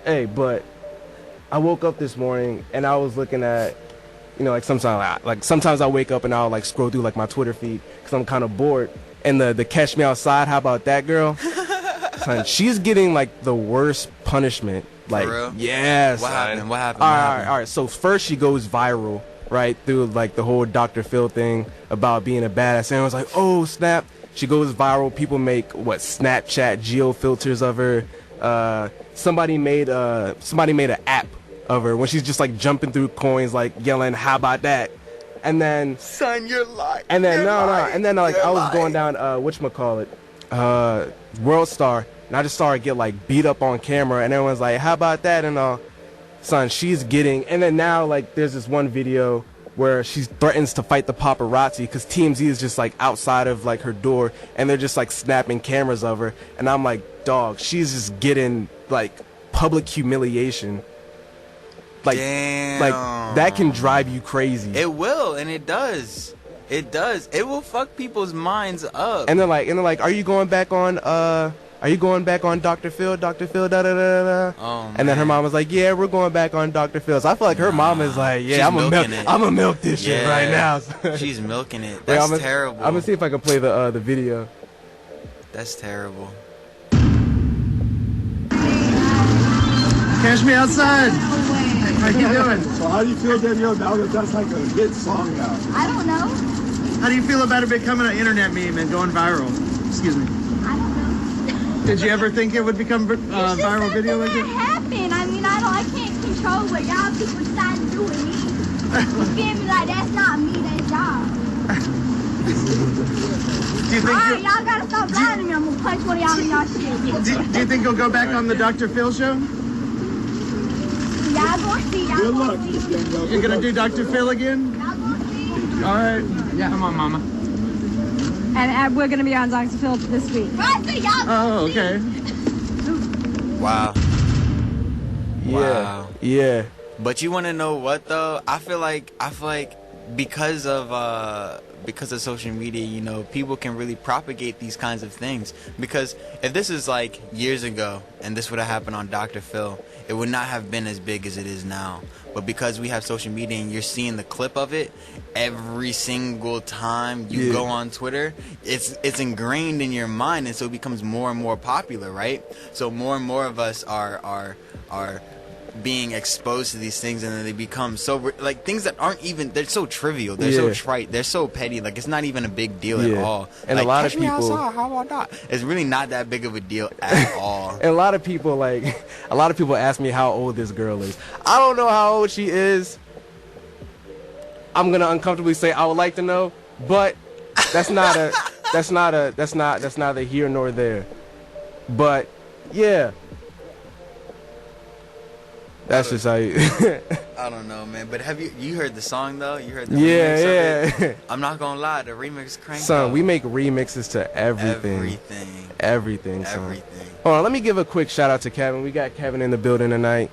Hey, but I woke up this morning and I was looking at, like sometimes I wake up and I'll like scroll through like my Twitter feed because I'm kind of bored. And the Catch Me Outside, how about that girl? Son, she's getting like the worst punishment. Like, for real? yes. What happened? What happened? All right. So first she goes viral, right, through like the whole Dr. Phil thing about being a badass. And I was like, oh snap. She goes viral. People make Snapchat geo filters of her. Somebody made an app of her when she's just like jumping through coins, like yelling, "How about that?" And then, son, you're lying. And then lying. And then like you're I was lying. going down World Star, and I just started get like beat up on camera, and everyone's like, "How about that?" And son, she's getting. And then now like there's this one video where she threatens to fight the paparazzi because TMZ is just like outside of like her door, and they're just like snapping cameras of her, and I'm like, dog, she's just getting like public humiliation. Like, damn. like that can drive you crazy. It will, and it does. It does. It will fuck people's minds up. And they're like, are you going back on Dr. Phil, da da da da? Oh, and then her mom was like, yeah, we're going back on Dr. Phil. So I feel like her mom is like, yeah, I'm gonna milk this shit right now. She's milking it. That's terrible. I'm gonna see if I can play the video. That's terrible. Catch Me Outside. How you doing? So how do you feel, Danielle, now that that's like a hit song now? I don't know. How do you feel about it becoming an internet meme and going viral? Excuse me. I don't know. Did you ever think it would become viral video like it? it? Happen. I mean, I can't control what y'all people decide to do with me. You feel me? Like, that's not me, that's y'all. Do you think alright, y'all gotta stop lying to me. I'm gonna punch one of y'all in y'all shit. Do you think you'll go back on the Dr. Phil show? Y'all gonna see. Y'all gonna see. You're gonna do Dr. Phil again? Y'all gonna see. Alright. Yeah, come on, mama. And we're gonna be on Dr. Phil this week. Right, so y'all Oh, okay. Wow. Yeah. Wow. Yeah. But you want to know what though? I feel like because of social media, people can really propagate these kinds of things. Because if this is like years ago and this would have happened on Dr. Phil, it would not have been as big as it is now. But because we have social media and you're seeing the clip of it every single time you go on Twitter, it's ingrained in your mind, and so it becomes more and more popular, right? So more and more of us are being exposed to these things, and then they become so like things that aren't even, they're so trivial, they're so trite, they're so petty, like it's not even a big deal at all. And like, a lot of Catch Me people Outside, how about that? It's really not that big of a deal at all. And a lot of people ask me how old this girl is. I don't know how old she is. I'm gonna uncomfortably say I would like to know, but that's neither here nor there. But yeah. That's just how you. I don't know, man. But have you heard the song though? You heard the remix of it? I'm not gonna lie, the remix cranked. Son, we make remixes to everything. Everything. Hold on, let me give a quick shout out to Kevin. We got Kevin in the building tonight.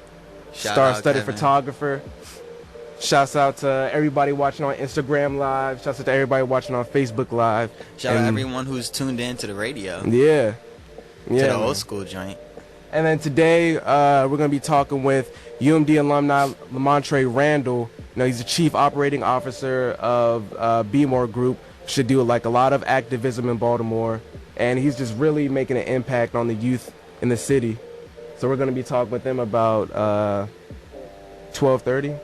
Star-studded photographer. Shouts out to everybody watching on Instagram Live. Shouts out to everybody watching on Facebook Live. Shout out everyone who's tuned in to the radio. Yeah. To the old school joint. And then today, we're going to be talking with UMD alumni Lamontre Randall. He's the chief operating officer of B-More Group. Should do like a lot of activism in Baltimore. And he's just really making an impact on the youth in the city. So we're going to be talking with him about 12:30.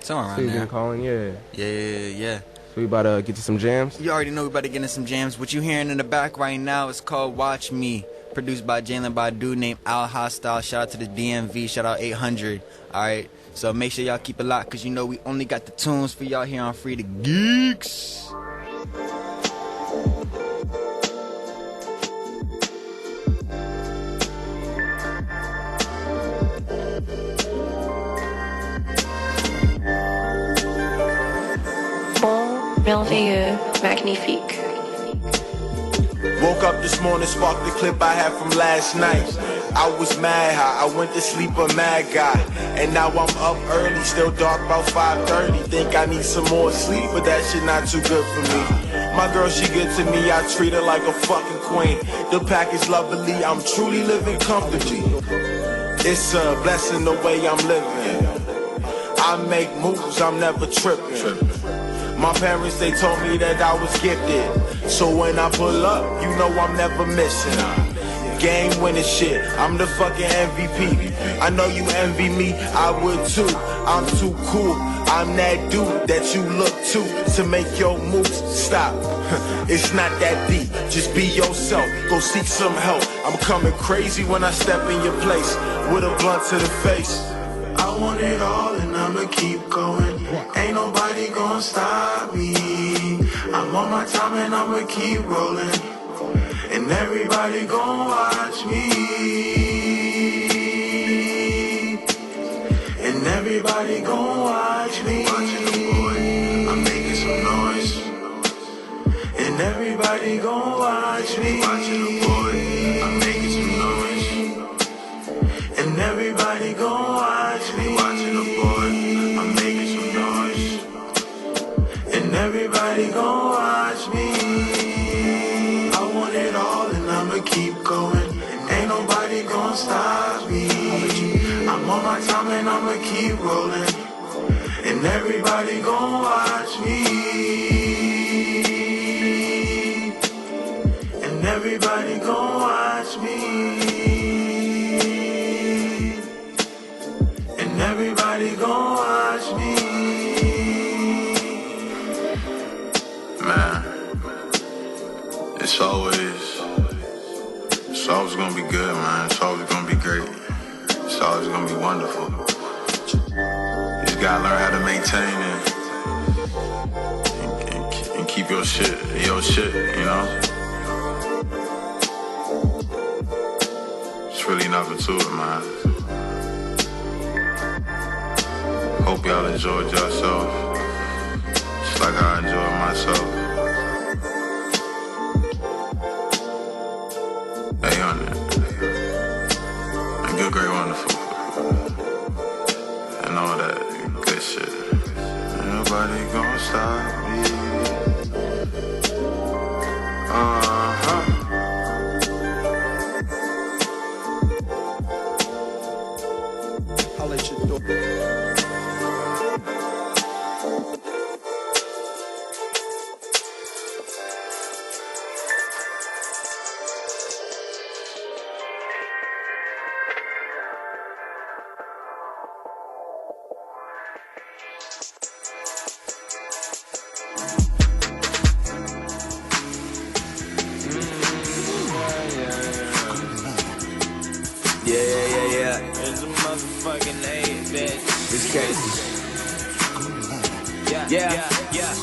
Somewhere around so there. Calling, yeah. Yeah. So we about to get to some jams? You already know we about to get into some jams. What you hearing in the back right now is called Watch Me. Produced by Jalen by a dude named Al Hostile. Shout out to the DMV. Shout out 800. Alright. So make sure y'all keep it locked, because we only got the tunes for y'all here on Frieda Geeks. Merveilleux, magnifique. Woke up this morning, sparked the clip I had from last night. I was mad high, I went to sleep a mad guy. And now I'm up early, still dark about 5:30. Think I need some more sleep, but that shit not too good for me. My girl, she good to me, I treat her like a fucking queen. The package lovely, I'm truly living comfortably. It's a blessing the way I'm living. I make moves, I'm never tripping. My parents, they told me that I was gifted. So when I pull up, you know I'm never missing. Game winning shit, I'm the fucking MVP. I know you envy me, I would too. I'm too cool, I'm that dude that you look to make your moves stop. It's not that deep, just be yourself, go seek some help. I'm coming crazy when I step in your place, with a blunt to the face. I want it all and I'ma keep going. Ain't nobody gonna stop me. I'm on my time and I'ma keep rolling. And everybody gon' watch me. And everybody gon' watch me. I'm making some noise. And everybody gon' watch me. I'm making some noise. And everybody gon' watch me. I'm making some noise. And everybody gon' watch me. It all and I'ma keep going. Ain't nobody gonna stop me. I'm on my time and I'ma keep rolling. And everybody gonna watch me. And everybody gonna watch me. And everybody gonna watch me. Man, it's always gonna be good, man. It's always gonna be great. It's always gonna be wonderful. You just gotta learn how to maintain it and keep your shit, you know? It's really nothing to it, man. Hope y'all enjoyed yourself, just like I enjoyed myself. Hey, on it. And good, great, wonderful. And all that good shit. Ain't nobody gonna stop me. I'll let you do it. It's a motherfucking hate, bitch. This case. Yeah,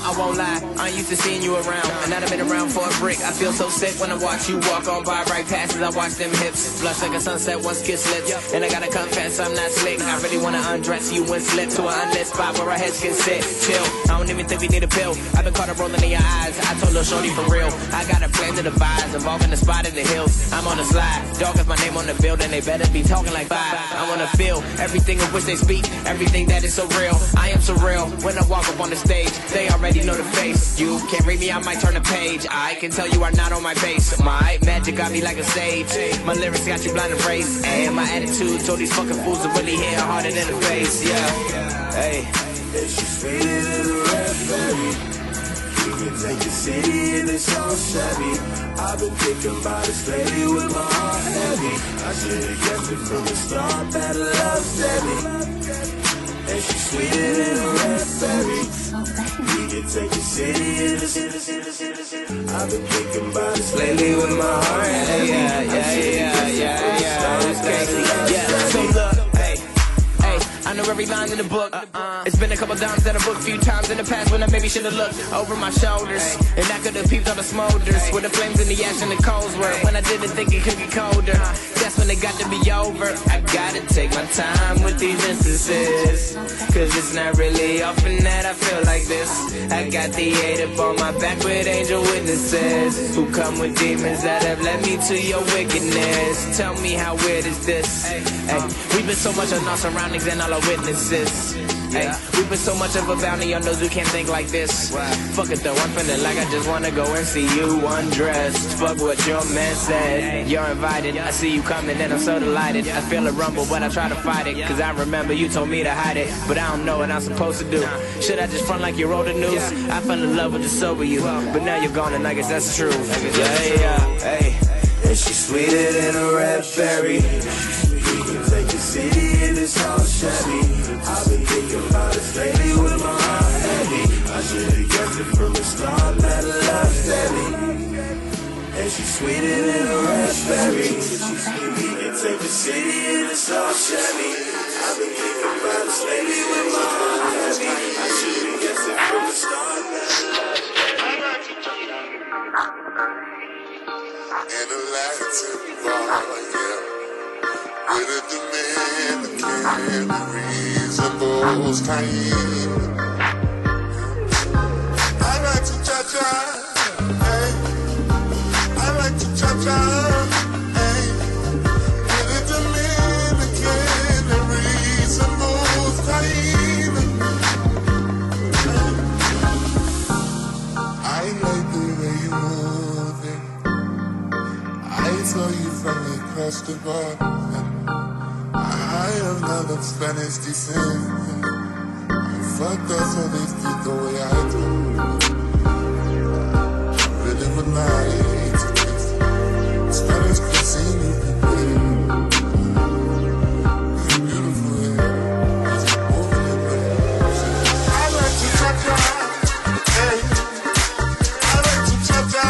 I won't lie, I ain't used to seeing you around. And now I've been around for a brick. I feel so sick when I watch you walk on by right past as I watch them hips. Blush like a sunset, once kiss lips. And I gotta confess, I'm not slick. I really wanna undress you and slip to an unlit spot where our heads can sit. Chill, I don't even think we need a pill. I've been caught up rolling in your eyes. I told Lil' Shorty for real. I got a plan to devise, involving the spot in the hills. I'm on the slide, dog is my name on the building. They better be talking like five. I wanna feel everything of which they speak, everything that is so real. I am surreal when I walk up on the stage. They already know the face. You can't read me, I might turn the page. I can tell you are not on my pace. My magic got me like a sage. My lyrics got you blind and praise. And my attitude told these fucking fools to really hit harder than the face. Yeah, hey. It's just sweeter than a red berry. We can take the city and it's all shabby. I've been thinking about this lately with my heart heavy. I should've guessed it from the start that love Debbie. And she's sweeter than a red berry. We can take the city and the city. I've been thinking about this lately with my heart heavy. Yeah. So look, hey, I know every line in the book. It's been a couple times that I booked, few times in the past when I maybe should've looked over my shoulders. And I could've peeped all the smolders, with the flames in the ash and the coals were. When I didn't think it could get colder, that's when it got to be over. I gotta take my time with these instances, cause it's not really often that I feel like this. I got the 8 up on my back with angel witnesses, who come with demons that have led me to your wickedness. Tell me how weird is this? We've been so much on our surroundings and all our witnesses. witnesses. Hey, we put so much of a bounty on those who can't think like this. Fuck it though, I'm feeling like I just wanna go and see you undressed. Fuck what your man said. You're invited, I see you coming and I'm so delighted. I feel a rumble, but I try to fight it. Cause I remember you told me to hide it, but I don't know what I'm supposed to do. Should I just front like you're older news? I fell in love with the sober you, but now you're gone and I guess that's true. Hey, and she's sweeter than a red berry. We can take the city in this old Chevy. I've been thinking about this lady with my heart heavy. I should've guessed it from the start, better love steady. And she's sweeter than a raspberry. We can take the city in this old Chevy. I've been thinking about this lady with my heart heavy. I should've guessed it from the start, better love steady. In a Latin bar, yeah, with a Dominican reasonable time. I like to cha-cha, hey, I like to cha-cha, hey, with a Dominican reasonable time. I like the way you move it. I saw you from across the border. I am not of Spanish descent. Fuck us so they speak the way I do. Really would like to taste Spanish cuisine if you could. Beautiful hair, it's over your nose. I like to cha-cha, hey. I like to cha-cha.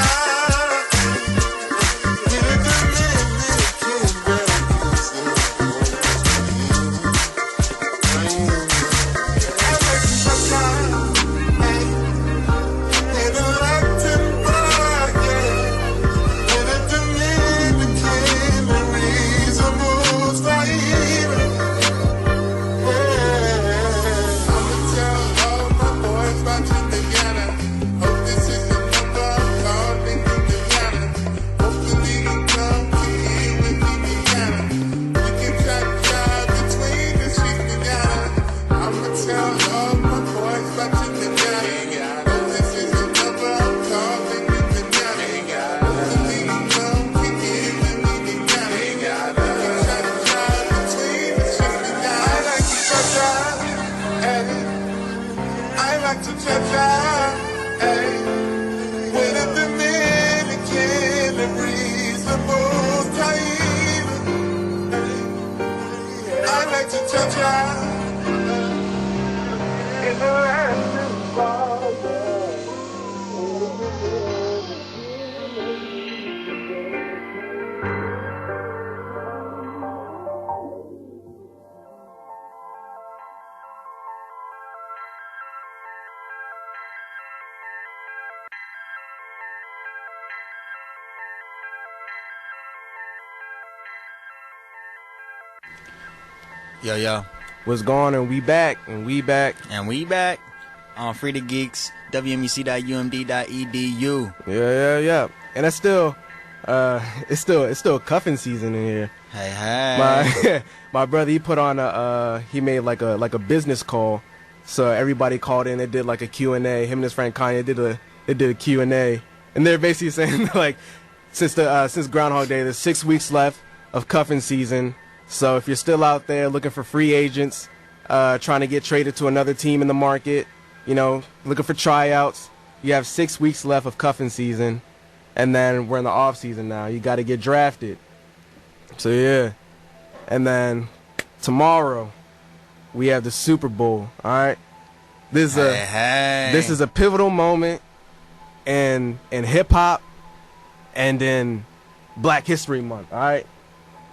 Yo. What's going on? We back. On Frieda Geeks, WMUC.umd.edu. Yeah. And that's still, it's still cuffing season in here. Hey. My brother, he put on he made like a business call. So everybody called in. They did like a Q&A. Him and his friend Kanye did a Q&A. And they're basically saying like, since Groundhog Day, there's 6 weeks left of cuffing season. So if you're still out there looking for free agents, trying to get traded to another team in the market, looking for tryouts, you have 6 weeks left of cuffing season, and then we're in the off season now. You got to get drafted. So yeah, and then tomorrow we have the Super Bowl. All right, this is a pivotal moment in hip hop and in Black History Month. All right,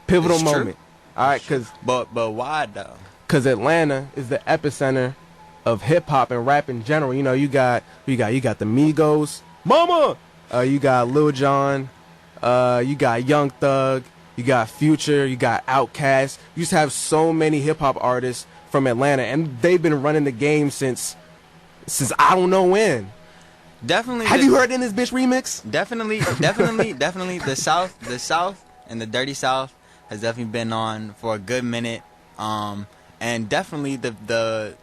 pivotal moment. All right, but why though? Because Atlanta is the epicenter of hip hop and rap in general. You got the Migos, Mama. You got Lil Jon. You got Young Thug. You got Future. You got Outkast. You just have so many hip hop artists from Atlanta, and they've been running the game since I don't know when. Definitely. Have you heard In This Bitch remix? Definitely. The South, and the Dirty South has definitely been on for a good minute. And and definitely the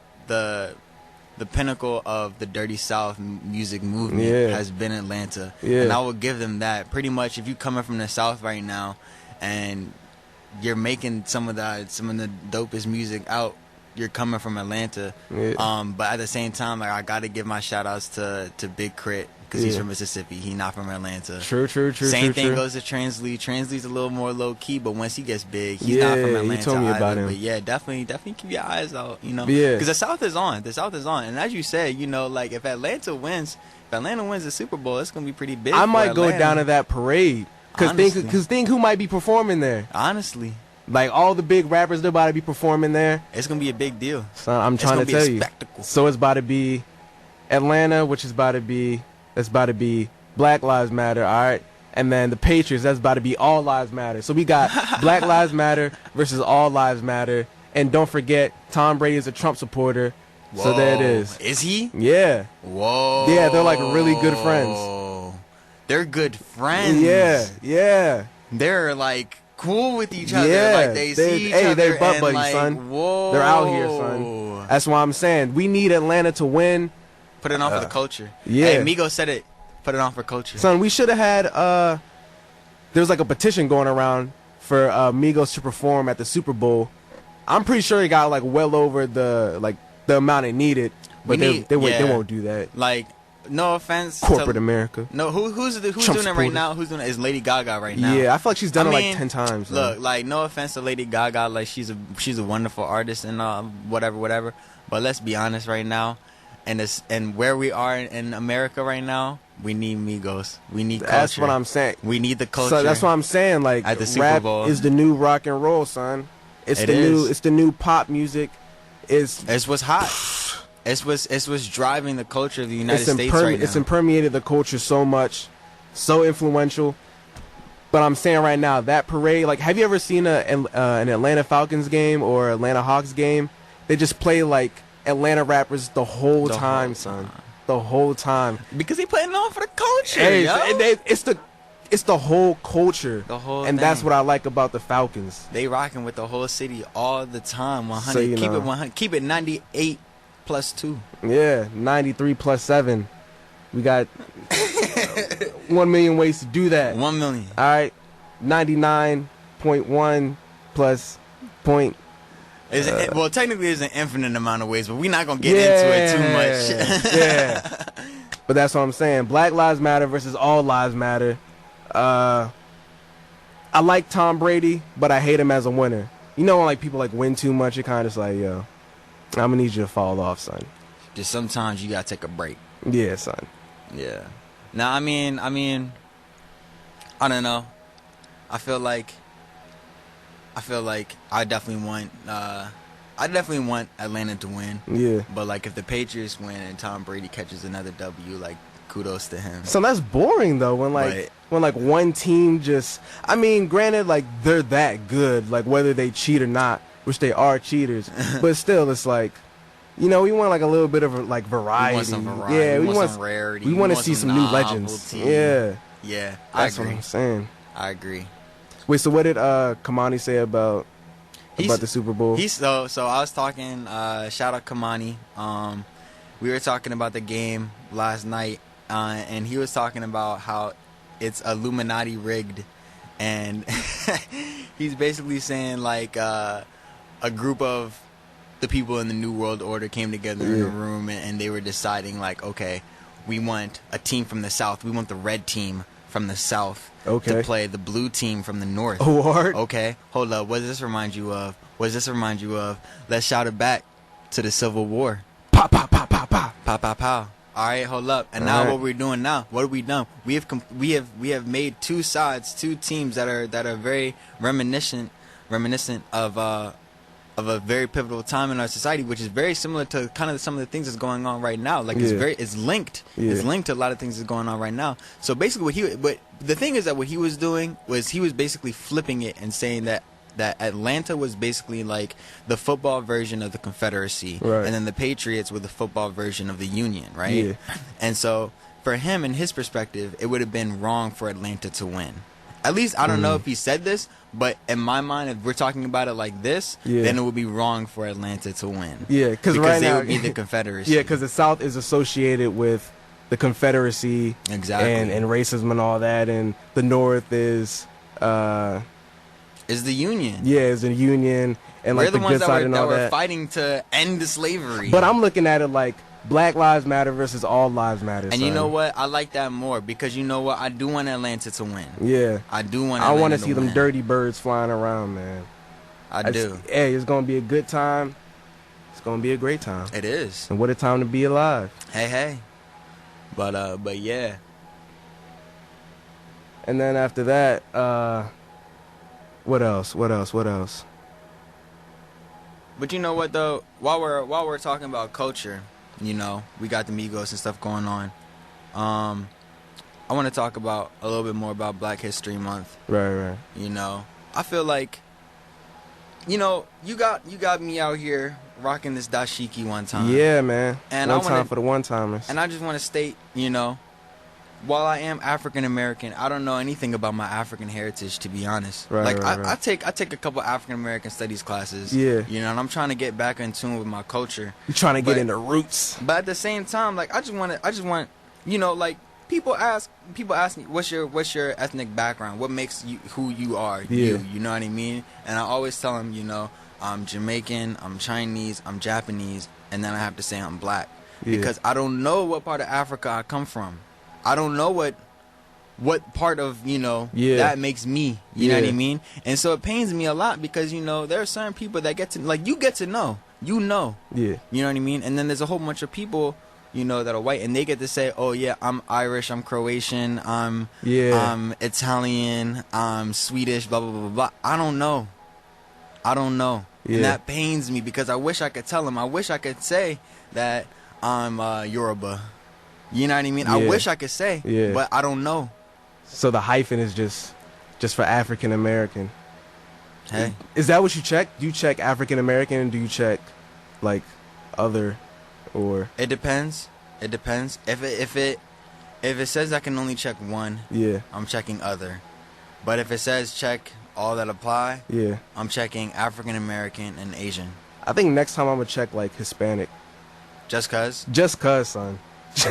pinnacle of the Dirty South music movement has been Atlanta. And I will give them that. Pretty much, if you coming from the South right now, and you're making some of the dopest music out, you're coming from Atlanta. But at the same time, like, I got to give my shout outs to Big Crit, because he's from Mississippi. He's not from Atlanta. True. Same thing goes to Translee. Translee's a little more low key, but once he gets big, he's not from Atlanta. You told me about him. But yeah, definitely keep your eyes out, you know. Yeah. Because the South is on. And as you said, you know, like, if Atlanta wins the Super Bowl, it's gonna be pretty big. I might go down to that parade. Because think who might be performing there. Honestly. Like, all the big rappers, they're about to be performing there. It's going to be a big deal. So I'm trying to tell you. So it's about to be Atlanta, which is about to be Black Lives Matter, all right? And then the Patriots, that's about to be All Lives Matter. So we got Black Lives Matter versus All Lives Matter. And don't forget, Tom Brady is a Trump supporter. Whoa. So there it is. Is he? Yeah. Whoa. Yeah, they're like really good friends. They're good friends. Yeah. They're like cool with each other. Like they see each other. They're butt buddies, like, son. Whoa. They're out here, son. That's why I'm saying we need Atlanta to win. Put it on for the culture. Yeah. Hey, Migos said it. Put it on for culture. Son, we should have had there was like a petition going around for Migos to perform at the Super Bowl. I'm pretty sure it got like well over the amount it needed, but they won't do that. Like, no offense, corporate America. No, who's doing it right now? Who's doing it? Is Lady Gaga right now? Yeah, I feel like she's done it like 10 times. Look, like, no offense to Lady Gaga, like she's a wonderful artist and whatever. But let's be honest right now, and where we are in America right now, we need Migos. We need culture. That's what I'm saying. We need the culture. So that's what I'm saying. Like, at the Super rap Bowl is the new rock and roll, son. It's the new pop music. It's what's hot. It's what's driving the culture of the United States right now. It's impermeated the culture so much, so influential. But I'm saying right now, that parade, like, have you ever seen an Atlanta Falcons game or Atlanta Hawks game? They just play like Atlanta rappers the whole time, son. The whole time. Because they putting on for the culture. Hey, yo. It's the whole culture. The whole and thing. That's what I like about the Falcons. They rocking with the whole city all the time. 100. So, keep it 100. Keep it 98 plus 2. Yeah, 93 plus 7. We got 1 million ways to do that. 1 million. All right, 99.1 plus point. Well, technically, there's an infinite amount of ways, but we're not gonna get into it too much. Yeah. But that's what I'm saying. Black Lives Matter versus All Lives Matter. I like Tom Brady, but I hate him as a winner. You know when like people like win too much, it kind of just like, yo, I'm gonna need you to fall off, son. Just sometimes you gotta take a break. Yeah, son. Yeah. Now, I mean, I don't know. I feel like I definitely want Atlanta to win. Yeah. But like, if the Patriots win and Tom Brady catches another W, like, kudos to him. So that's boring though. When one team just, I mean, granted, like, they're that good, like whether they cheat or not, which they are cheaters, but still, it's like, you know, we want like a little bit of like variety. We want some variety. Yeah, we want some rarity. We want to see some new legends. Yeah. Yeah. That's what I'm saying. I agree. Wait, so what did Kamani say about the Super Bowl? So I was talking, shout out Kamani. We were talking about the game last night, and he was talking about how it's Illuminati rigged, and he's basically saying like a group of the people in the New World Order came together in a room, and they were deciding like, okay, we want a team from the South. We want the red team from the South to play the blue team from the North. Oh, what? Okay, hold up. What does this remind you of? Let's shout it back to the Civil War. Pow, pow, pow, pow, pow. Pow, pow, pow. All right, hold up. And now what we're doing now? What have we done? We have made two teams that are very reminiscent of a very pivotal time in our society, which is very similar to kind of some of the things that's going on right now. Like it's linked. Yeah. It's linked to a lot of things that's going on right now. So basically, but the thing is that what he was doing was he was basically flipping it and saying that Atlanta was basically like the football version of the Confederacy, and then the Patriots were the football version of the Union, right? Yeah. And so for him, in his perspective, it would have been wrong for Atlanta to win. At least I don't know if he said this, but in my mind, if we're talking about it like this, then it would be wrong for Atlanta to win. Yeah, because right they now, would be the Confederacy. Yeah, because the South is associated with the Confederacy, exactly, and racism and all that, and the North is the Union. Yeah, is the Union, and we're like the ones good side and all that that. were fighting to end the slavery. But I'm looking at it like Black Lives Matter versus All Lives Matter. And you know what? I like that more because you know what? I do want Atlanta to win. Yeah, I do want. I want to see them dirty birds flying around, man. I do. Hey, it's gonna be a good time. It's gonna be a great time. It is. And what a time to be alive. Hey. But yeah. And then after that, what else? But you know what though? While we're talking about culture, you know, we got the Migos and stuff going on. I want to talk about a little bit more about Black History Month. Right. You know, I feel like, you know, you got me out here rocking this dashiki one time. Yeah, man. And one time for the one-timers. And I just want to state, you know, while I am African American, I don't know anything about my African heritage, to be honest. Right, like right. I take a couple African American studies classes. Yeah. You know, and I'm trying to get back in tune with my culture. You're trying to get into roots. But at the same time, like I just want, you know, like people ask me, what's your ethnic background? What makes you who you are? Yeah. You know what I mean? And I always tell them, you know, I'm Jamaican, I'm Chinese, I'm Japanese, and then I have to say I'm Black. Yeah. Because I don't know what part of Africa I come from. I don't know what part of, you know, that makes me, you know what I mean? And so it pains me a lot because, you know, there are certain people that get to, like, you get to know, you know. Yeah. You know what I mean? And then there's a whole bunch of people, you know, that are white, and they get to say, oh, yeah, I'm Irish, I'm Croatian, I'm Italian, I'm Swedish, blah, blah, blah, blah, blah. I don't know. Yeah. And that pains me because I wish I could tell them. I wish I could say that I'm Yoruba. You know what I mean? I wish I could say, but I don't know. So the hyphen is just for African American. Hey, is that what you check? Do you check African American? Do you check like other, or? It depends. It depends. If it says I can only check one, I'm checking other. But if it says check all that apply, I'm checking African American and Asian. I think next time I'm gonna check like Hispanic. Just cause, son.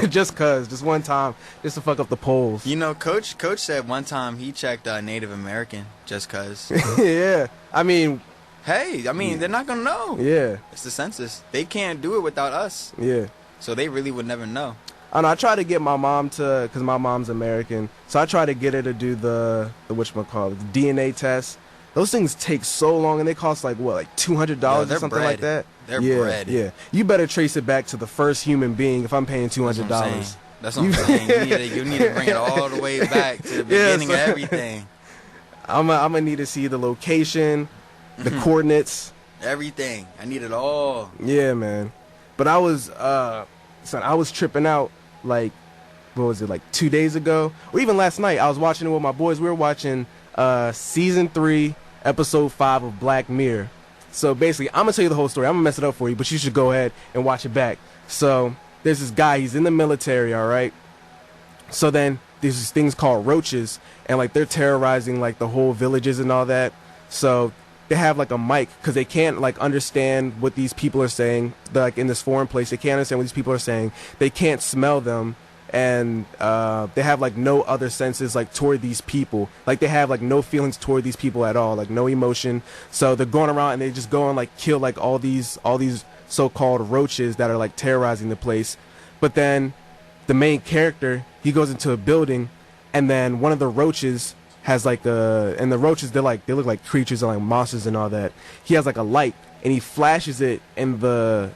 just one time, just to fuck up the polls. You know, Coach said one time he checked Native American just cause. Yeah, I mean, they're not gonna know. Yeah, it's the census. They can't do it without us. Yeah, so they really would never know. I know. I try to get my mom to, cause my mom's American, so I try to get her to do the whatchamacallit, the DNA test. Those things take so long, and they cost like what, like $200 or something like that. They're bread. Yeah, you better trace it back to the first human being. If I'm paying $200, that's what I'm saying. You need to bring it all the way back to the beginning of everything. I'm gonna need to see the location, the coordinates, everything. I need it all. Yeah, man. But I was tripping out like, what was it, like 2 days ago, or even last night. I was watching it with my boys. We were watching season 3, episode 5 of Black Mirror. So basically, I'm gonna tell you the whole story. I'm gonna mess it up for you, but you should go ahead and watch it back. So there's this guy. He's in the military, all right. So then there's these things called roaches, and like they're terrorizing like the whole villages and all that. So they have like a mic because they can't like understand what these people are saying. They're, like in this foreign place, they can't understand what these people are saying. They can't smell them, and they have like no other senses like toward these people. Like they have like no feelings toward these people at all, like no emotion. So they're going around and they just go and like kill like all these so-called roaches that are like terrorizing the place. But then the main character, he goes into a building, and then one of the roaches has like and the roaches, they look like creatures and like monsters and all that. He has like a light, and he flashes it in the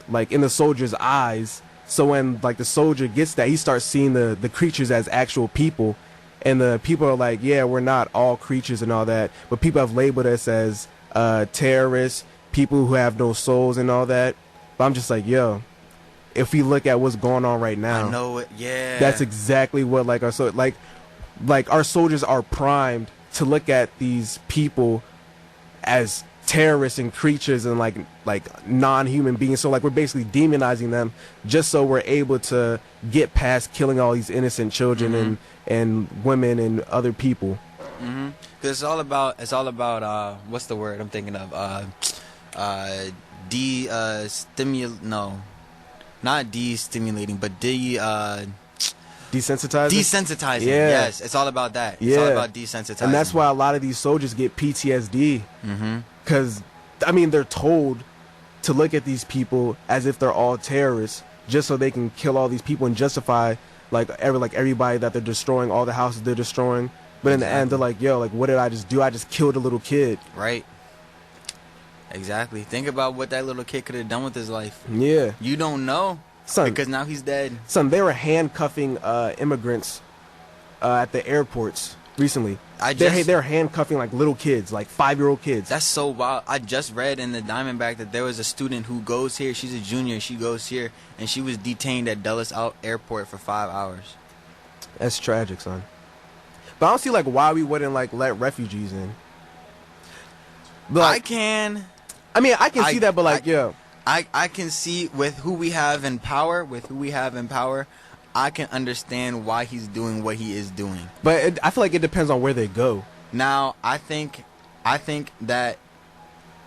soldier's eyes. So when like the soldier gets that, he starts seeing the creatures as actual people, and the people are like, yeah, we're not all creatures and all that, but people have labeled us as terrorists, people who have no souls and all that. But I'm just like, yo, if we look at what's going on right now, I know it. Yeah, that's exactly what like our soldiers are primed to look at these people as terrorists and creatures and like non-human beings. So like we're basically demonizing them just so we're able to get past killing all these innocent children and women and other people. Because it's all about what's the word I'm thinking of? No, not de-stimulating, but desensitizing. Desensitizing. Yeah. Yes, it's all about that. Yeah. It's all about desensitizing. And that's why a lot of these soldiers get PTSD. Because, I mean, they're told to look at these people as if they're all terrorists, just so they can kill all these people and justify everybody that they're destroying, all the houses they're destroying. But in the end, they're like, yo, like, what did I just do? I just killed a little kid. Right. Exactly. Think about what that little kid could have done with his life. Yeah. You don't know. Son, because now he's dead. Son, they were handcuffing immigrants at the airports recently. They're handcuffing like little kids, like 5-year-old kids. That's so wild. I just read in the Diamondback that there was a student who goes here. She's a junior. She goes here, and she was detained at Dulles Airport for 5 hours. That's tragic, son. But I don't see like why we wouldn't like let refugees in. But, like, I can see that, but like, I can see with who we have in power, I can understand why he's doing what he is doing. But I feel like it depends on where they go. Now, I think that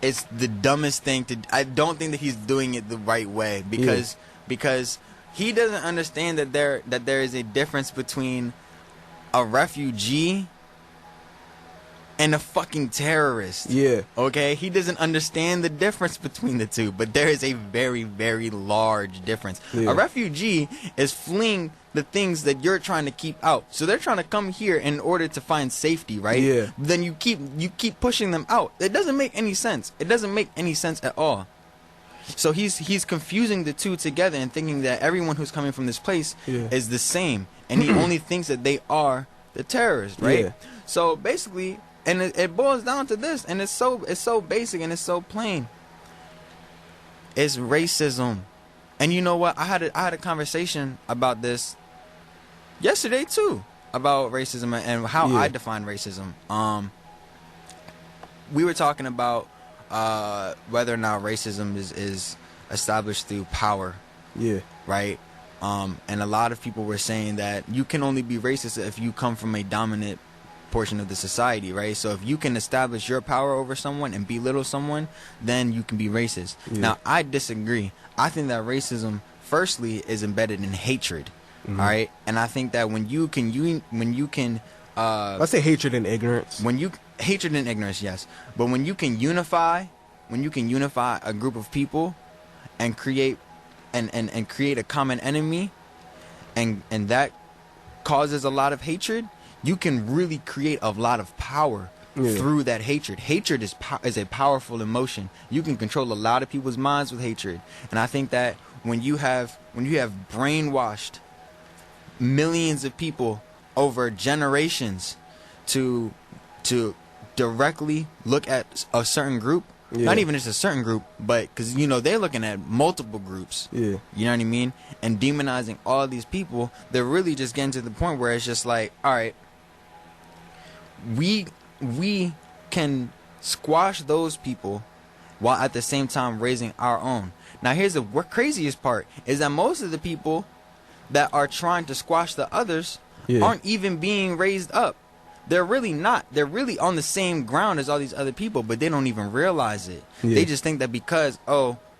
it's the dumbest thing to. I don't think that he's doing it the right way because he doesn't understand that there is a difference between a refugee and a fucking terrorist. Yeah. Okay? He doesn't understand the difference between the two, but there is a very, very large difference. Yeah. A refugee is fleeing the things that you're trying to keep out. So they're trying to come here in order to find safety, right? Yeah. Then you keep pushing them out. It doesn't make any sense. It doesn't make any sense at all. So he's confusing the two together and thinking that everyone who's coming from this place is the same, and he only thinks that they are the terrorists, right? Yeah. So basically, and it boils down to this, and it's so basic and it's so plain. It's racism, and you know what? I had a conversation about this yesterday too, about racism and how I define racism. We were talking about whether or not racism is established through power. Yeah. Right? And a lot of people were saying that you can only be racist if you come from a dominant portion of the society, right? So if you can establish your power over someone and belittle someone, then you can be racist. Yeah. Now, I disagree. I think that racism, firstly, is embedded in hatred. All right? And I think that when you can let's say hatred and ignorance. Hatred and ignorance, yes. But when you can unify a group of people and create a common enemy, and that causes a lot of hatred, you can really create a lot of power through that hatred. Hatred is a powerful emotion. You can control a lot of people's minds with hatred. And I think that when you have brainwashed millions of people over generations to directly look at a certain group, not even just a certain group, but because they're looking at multiple groups, you know what I mean, and demonizing all of these people, they're really just getting to the point where it's just like, all right, we can squash those people while at the same time raising our own. Now here's the craziest part, is that most of the people that are trying to squash the others aren't even being raised up. They're really not. They're really on the same ground as all these other people, but they don't even realize it. They just think that because,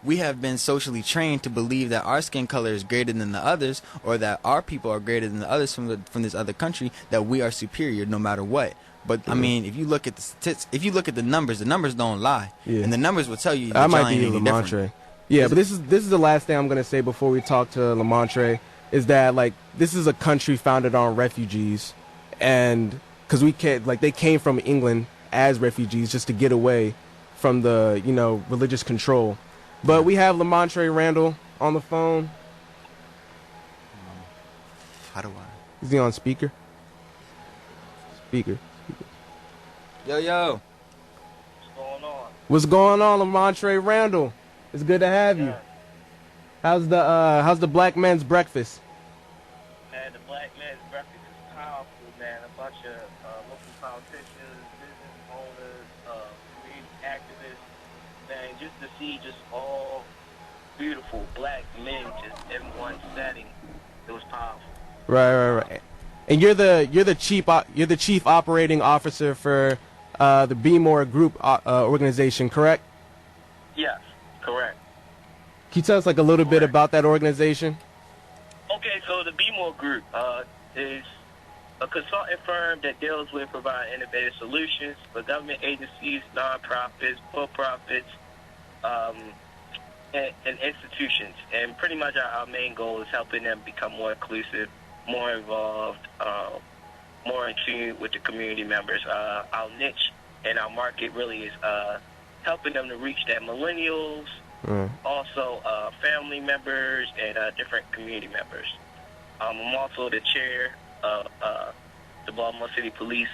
we have been socially trained to believe that our skin color is greater than the others, or that our people are greater than the others from this other country, that we are superior no matter what. But I mean, if you look at the numbers don't lie, and the numbers will tell you that might be Lamontre. Different. Yeah, but this is the last thing I'm gonna say before we talk to Lamontre, is that like this is a country founded on refugees, and because they came from England as refugees just to get away from the religious control. But we have Lamontre Randall on the phone. How do I? Is he on speaker? Speaker. Yo. What's going on, Lamontre Randall? It's good to have you. How's the black man's breakfast? Man, the black man's breakfast is powerful, man. A bunch of local politicians, business owners, community activists, man, just to see just all beautiful black men just in one setting, it was powerful. Right. And you're the chief operating officer for the Be More Group organization, correct? Yes, correct. Can you tell us like a little bit about that organization? Okay, so the Be More Group is a consulting firm that deals with providing innovative solutions for government agencies, nonprofits, for-profits, and institutions. And pretty much our main goal is helping them become more inclusive, more involved, more in tune with the community members. Our niche and our market really is helping them to reach their millennials, also family members and different community members. I'm also the chair of the Baltimore City Police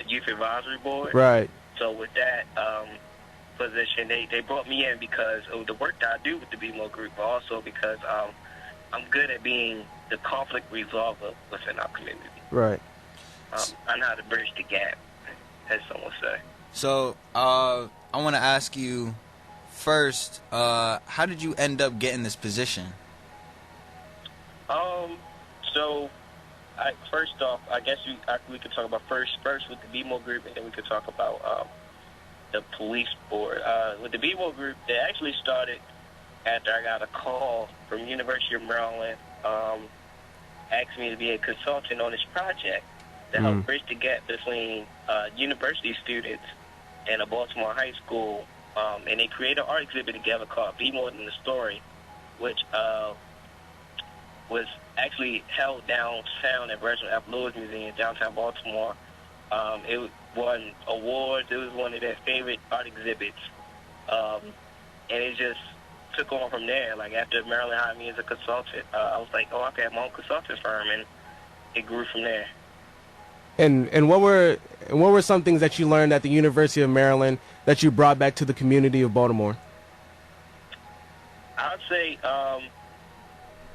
Youth Advisory Board. Right. So with that position, they brought me in because of the work that I do with the Be More Group, but also because I'm good at being the conflict resolver within our community. Right. I know how to bridge the gap, as some would say. So I want to ask you first, how did you end up getting this position? So first off, I guess we could talk about first with the Be More Group, and then we could talk about the police board. With the Be More Group, they actually started after I got a call from University of Maryland, asked me to be a consultant on this project to help bridge the gap between university students and a Baltimore high school. And they created an art exhibit together called Be More Than the Story, which was actually held downtown at Reginald F. Lewis Museum, downtown Baltimore. It won awards. It was one of their favorite art exhibits. And it just took on from there. Like, after Maryland hired me as a consultant, I was like, oh, I can have my own consulting firm, and it grew from there. And what were some things that you learned at the University of Maryland that you brought back to the community of Baltimore? I would say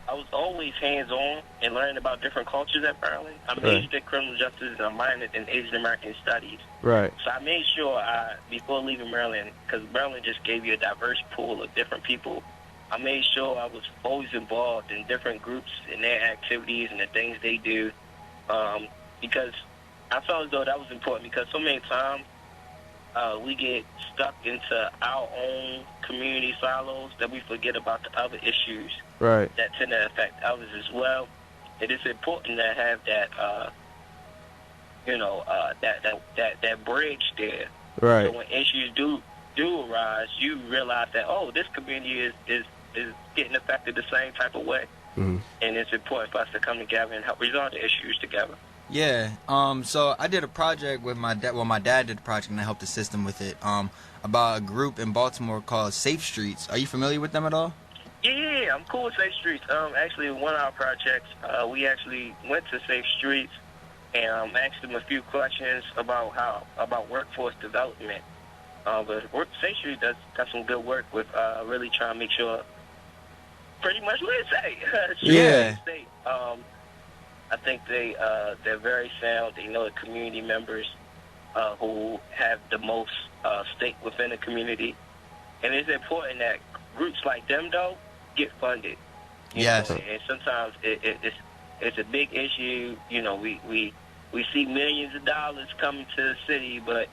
I was always hands-on and learning about different cultures at Maryland. I majored in criminal justice and I minored in Asian American studies. Right. So I made sure before leaving Maryland, because Maryland just gave you a diverse pool of different people, I made sure I was always involved in different groups and their activities and the things they do, because I felt as though that was important, because so many times we get stuck into our own community silos that we forget about the other issues that tend to affect others as well. It is important to have that, that bridge there. Right. So when issues do arise, you realize that, oh, this community is getting affected the same type of way. And it's important for us to come together and help resolve the issues together. Yeah. So I did a project with my dad. Well, my dad did a project and I helped assist him with it. About a group in Baltimore called Safe Streets. Are you familiar with them at all? Yeah, I'm cool with Safe Streets. Actually, one of our projects, we actually went to Safe Streets and asked them a few questions about workforce development. But Safe Streets does some good work with really trying to make sure, pretty much what it say. Yeah. I think they're very sound. They know the community members who have the most stake within the community, and it's important that groups like them though get funded. Yes. And sometimes it's a big issue. You know, we see millions of dollars coming to the city, but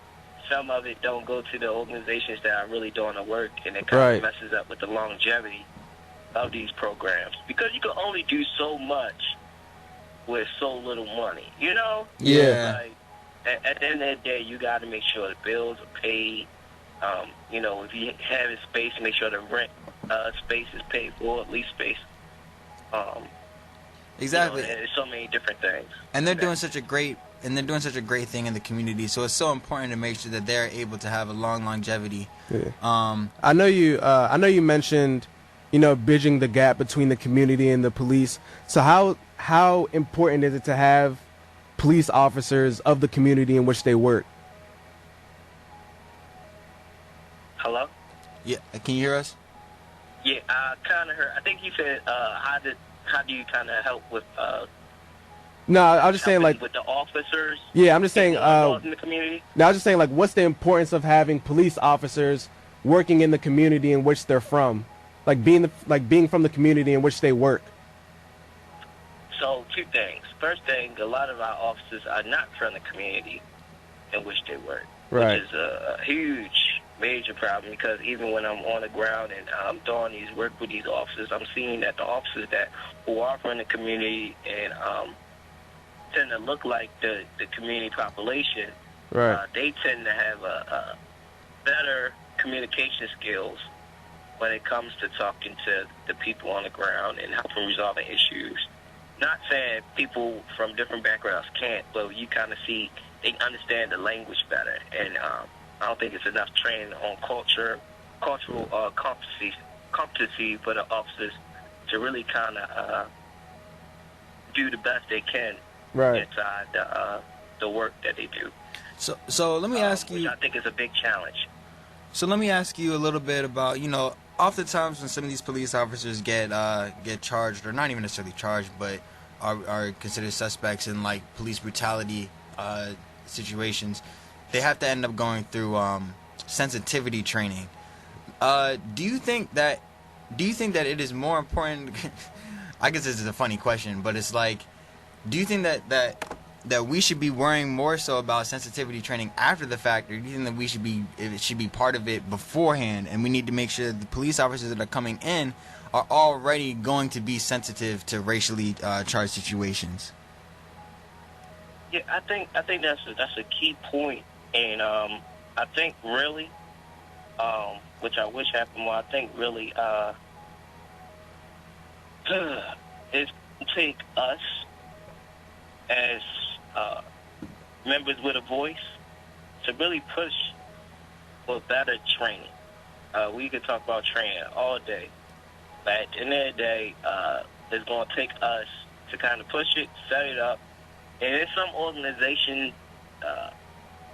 some of it don't go to the organizations that are really doing the work, and it kind of messes up with the longevity of these programs, because you can only do so much with so little money, you know? Yeah. Like, at the end of the day, you got to make sure the bills are paid. You know, if you have a space, make sure the rent space is paid for, at least space. Exactly. You know, and there's so many different things. And they're doing such a great thing in the community. So it's so important to make sure that they're able to have a long longevity. Yeah. I know you mentioned, you know, bridging the gap between the community and the police. So how important is it to have police officers of the community in which they work? Hello? Yeah, can you hear us? Yeah, I kind of heard. I think you said, how do you kind of help with? No, I was just saying, like, with the officers. Yeah, I'm just saying. In the community. No, I was just saying, like, what's the importance of having police officers working in the community in which they're from, like being from the community in which they work. So, two things. First thing, a lot of our officers are not from the community in which they work, Right. which is a huge, major problem, because even when I'm on the ground and I'm doing these work with these officers, I'm seeing that the officers who are from the community and tend to look like the community population, Right. they tend to have a better communication skills when it comes to talking to the people on the ground and helping resolving issues. Not saying people from different backgrounds can't, but you kind of see they understand the language better. And I don't think it's enough training on cultural competency for the officers to really kind of do the best they can inside the work that they do. So let me ask you, which I think is a big challenge. So let me ask you a little bit about, oftentimes when some of these police officers get charged, or not even necessarily charged, but are considered suspects in like police brutality situations, they have to end up going through sensitivity training. Do you think that it is more important? I guess this is a funny question, but it's like, do you think that we should be worrying more so about sensitivity training after the fact, or do you think that it should be part of it beforehand, and we need to make sure the police officers that are coming in are already going to be sensitive to racially charged situations? Yeah, I think that's a key point, and I think really, which I wish happened more. I think really, it's take us as members with a voice to really push for better training. We could talk about training all day, but at the end of the day, it's going to take us to kind of push it, set it up. And there's some organizations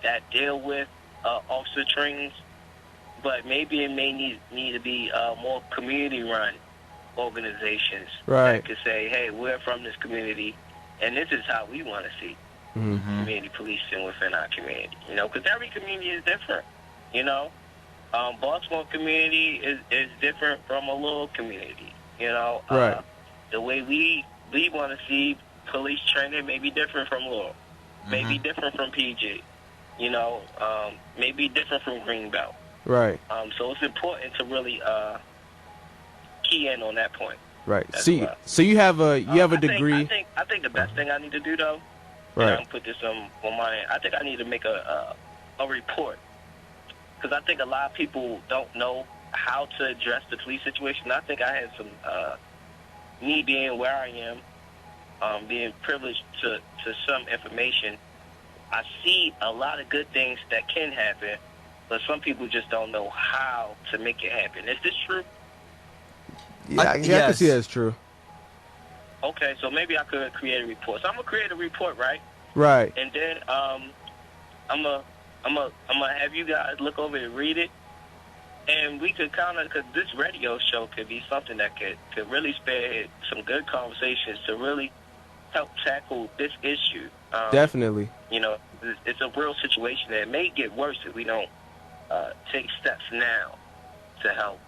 that deal with officer trainings, but maybe it may need to be more community-run organizations that could say, hey, we're from this community, and this is how we want to see community policing within our community. Because every community is different. Baltimore community is different from a little community. The way we want to see police training may be different from Laurel, maybe different from PG, maybe different from Greenbelt. Right. So it's important to really key in on that point. Right. So you have a degree. I think the best thing I need to do though, and I'm put this on my end, I think I need to make a report, because I think a lot of people don't know how to address the police situation. I think I had some me being where I am, being privileged to some information. I see a lot of good things that can happen, but some people just don't know how to make it happen. Is this true? Yeah, I can see that's true. Okay, so maybe I could create a report. So I'm gonna create a report, right? Right. And then I'm gonna have you guys look over and read it, and we could because this radio show could be something that could really spearhead some good conversations to really help tackle this issue. Definitely. It's a real situation that may get worse if we don't take steps now to help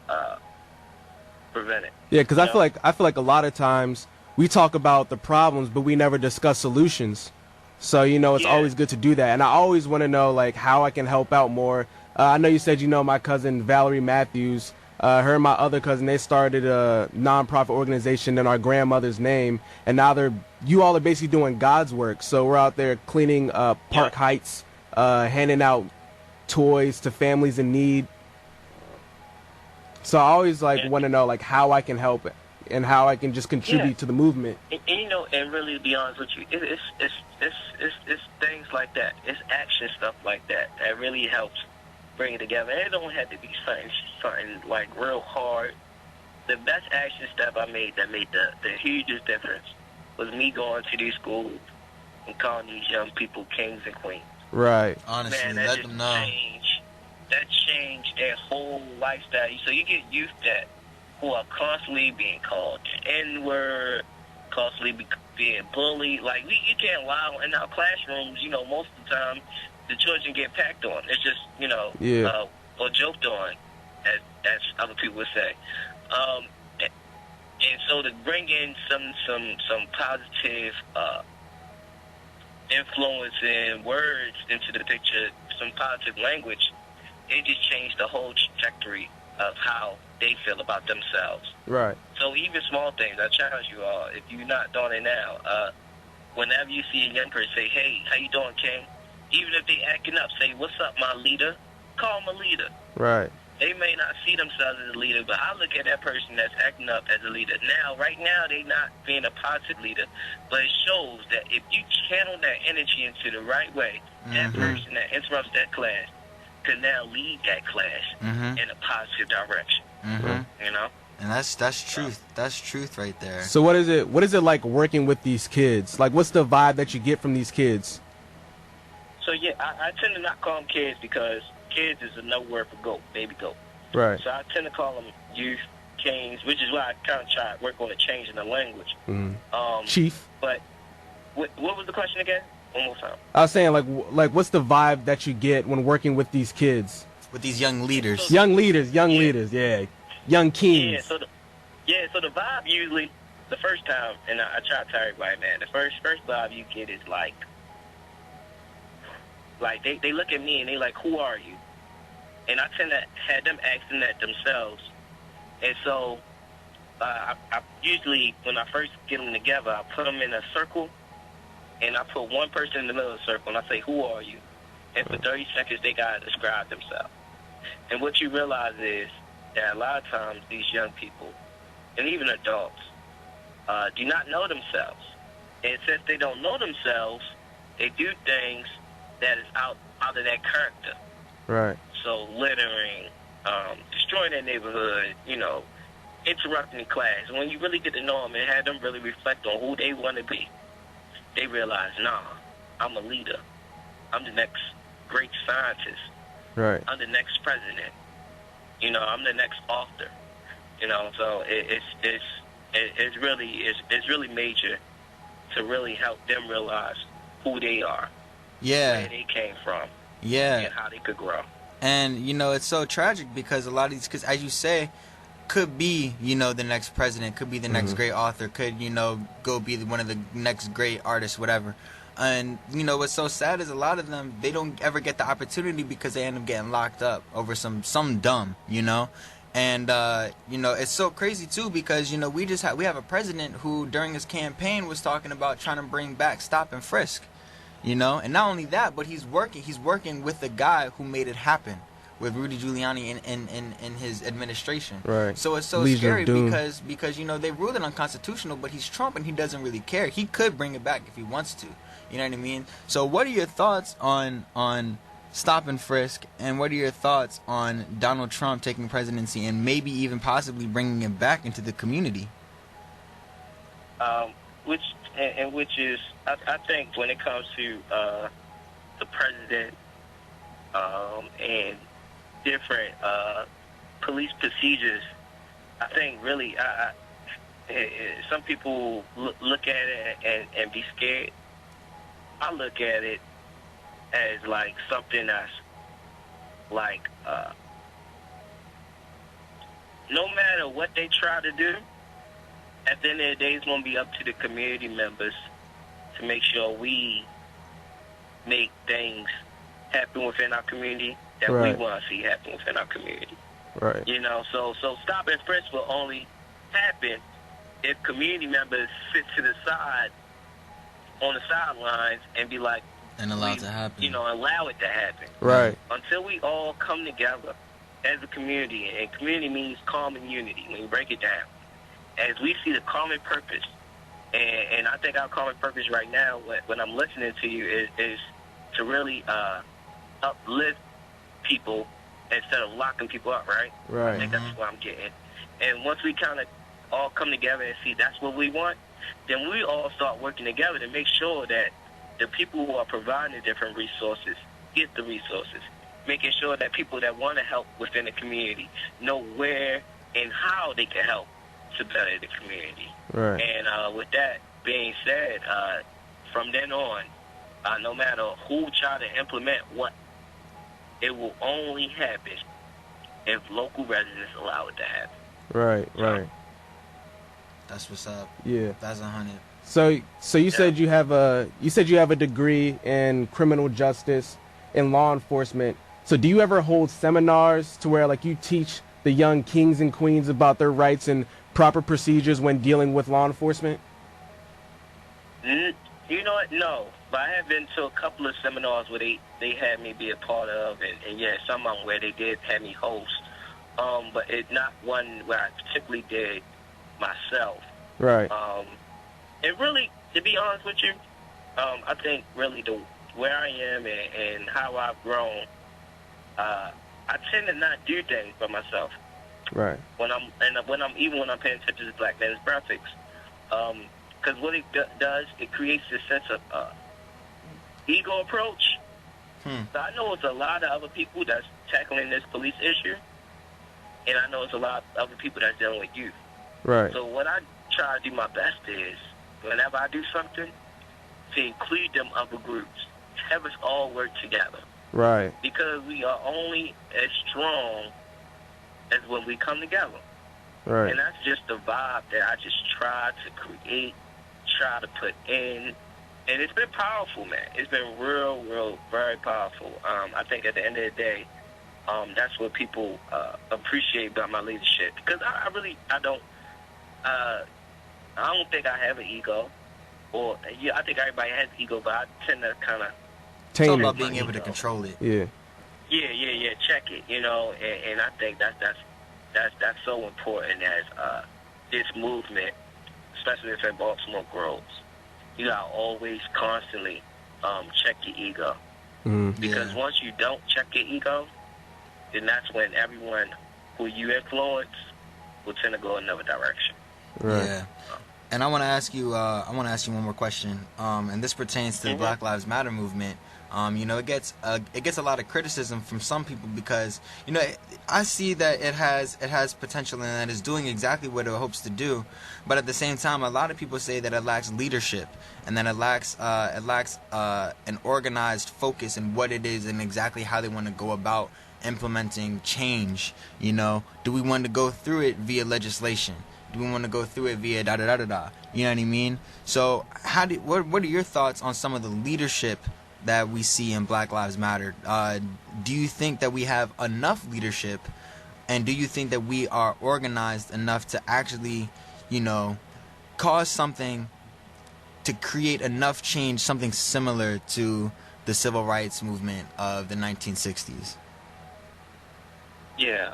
prevent it. Yeah, because I feel like a lot of times we talk about the problems, but we never discuss solutions. So it's always good to do that, and I always want to know like how I can help out more. I know you said my cousin Valerie Matthews, her and my other cousin, they started a non-profit organization in our grandmother's name, and now you all are basically doing God's work. So we're out there cleaning Park Heights, handing out toys to families in need. So I always want to know like how I can help it and how I can just contribute to the movement. And really to be honest with you, it's things like that. It's action stuff like that that really helps bring it together. And it don't have to be something like real hard. The best action step I made that made the hugest difference was me going to these schools and calling these young people kings and queens. Right. Honestly, man, let them know. That changed their whole lifestyle. So you get youth that who are constantly being called the N-word, constantly being bullied. Like, you can't allow in our classrooms, most of the time, the children get packed on. It's just, or joked on, as other people would say. And so to bring in some positive influence and words into the picture, some positive language, it just changed the whole trajectory of how they feel about themselves. Right. So even small things, I challenge you all, if you're not doing it now, whenever you see a young person say, hey, how you doing, King? Even if they acting up, say, what's up, my leader? Call them a leader. Right. They may not see themselves as a leader, but I look at that person that's acting up as a leader. Now, right now, they're not being a positive leader, but it shows that if you channel that energy into the right way, that person that interrupts that class can now lead that class in a positive direction. You know? And that's truth. That's truth right there. So what is it like working with these kids? Like, what's the vibe that you get from these kids? So, yeah, I tend to not call them kids because kids is another word for goat, baby goat. Right. So I tend to call them youth, kings, which is why I kind of try to work on a change in the language. Chief. But what was the question again? One more time. I was saying, like, what's the vibe that you get when working with these kids? With these young leaders. Young leaders, yeah. Young kings. So the vibe usually, the first time, and I try to tell everybody, man, the first vibe you get is like they look at me and they like, who are you? And I tend to have them asking that themselves. And so I usually, when I first get them together, I put them in a circle, and I put one person in the middle of the circle, and I say, who are you? And for 30 seconds, they got to describe themselves. And what you realize is that a lot of times these young people, and even adults, do not know themselves. And since they don't know themselves, they do things that is out of their character. Right. So littering, destroying their neighborhood, interrupting class. And when you really get to know them and have them really reflect on who they want to be, they realize, nah, I'm a leader. I'm the next great scientist. Right. I'm the next president. I'm the next author. So it's really major to really help them realize who they are. Yeah. Where they came from. Yeah. And how they could grow. And, it's so tragic because a lot of these, because as you say, could be, the next president, could be the next great author, could, go be one of the next great artists, whatever. And, what's so sad is a lot of them, they don't ever get the opportunity because they end up getting locked up over some dumb, And, it's so crazy, too, because, we have a president who, during his campaign, was talking about trying to bring back stop and frisk. And not only that, but he's working with the guy who made it happen with Rudy Giuliani in his administration. Right. So it's so scary because they ruled it unconstitutional, but he's Trump and he doesn't really care. He could bring it back if he wants to. You know what I mean? So what are your thoughts on stop and frisk, and what are your thoughts on Donald Trump taking presidency and maybe even possibly bringing it back into the community? Which is, I think when it comes to the president and different police procedures, I think really some people look at it and be scared. I look at it as like something that's like no matter what they try to do, at the end of the day, it's going to be up to the community members to make sure we make things happen within our community that we want to see happen within our community. Right. So stop and frisk will only happen if community members sit to the side on the sidelines and be like, and allow it to happen. Allow it to happen. Right. Until we all come together as a community, and community means common unity when you break it down. As we see the common purpose, and I think our common purpose right now, when I'm listening to you, is to really uplift people instead of locking people up, right? Right. I think that's what I'm getting. And once we kind of all come together and see that's what we want, then we all start working together to make sure that the people who are providing the different resources get the resources, making sure that people that want to help within the community know where and how they can help to better the community. Right. And with that being said, from then on, no matter who try to implement what, it will only happen if local residents allow it to happen. Right, right. That's what's up. Yeah. That's 100. So you said you have a degree in criminal justice in law enforcement. So do you ever hold seminars to where like you teach the young kings and queens about their rights and proper procedures when dealing with law enforcement? You know what? No. But I have been to a couple of seminars where they had me be a part of, and yeah, some of them where they did have me host. But it's not one where I particularly did myself. Right. And really, to be honest with you, I think really where I am and how I've grown, I tend to not do things for myself. Right. When I'm paying attention to Black men's graphics, because what it does, it creates this sense of ego approach. So I know it's a lot of other people that's tackling this police issue, and I know it's a lot of other people that's dealing with youth. Right. So what I try to do my best is, whenever I do something, to include them other groups, have us all work together. Right. Because we are only as strong as when we come together. Right. And that's just the vibe that I just try to create, try to put in. And it's been powerful, man. It's been real, very powerful. I think at the end of the day, that's what people appreciate about my leadership. Because I don't think I have an ego. Or, yeah, I think everybody has ego, but I tend to kind of... It's all about being able to control it. Yeah. Yeah, check it, you know, and I think that's so important as this movement, especially if in Baltimore grows. You gotta always constantly check your ego. Because once you don't check your ego, then that's when everyone who you influence will tend to go another direction. Right. Yeah. And I want to ask you one more question. And this pertains to the Black Lives Matter movement. You know, it gets a lot of criticism from some people because, you know, I see that it has potential and that it's doing exactly what it hopes to do, but at the same time, a lot of people say that it lacks leadership and that it lacks an organized focus in what it is and exactly how they want to go about implementing change. You know, do we want to go through it via legislation? Do we want to go through it via da-da-da-da-da? You know what I mean? So what are your thoughts on some of the leadership that we see in Black Lives Matter? Do you think that we have enough leadership? And do you think that we are organized enough to actually, you know, cause something to create enough change, something similar to the civil rights movement of the 1960s? Yeah,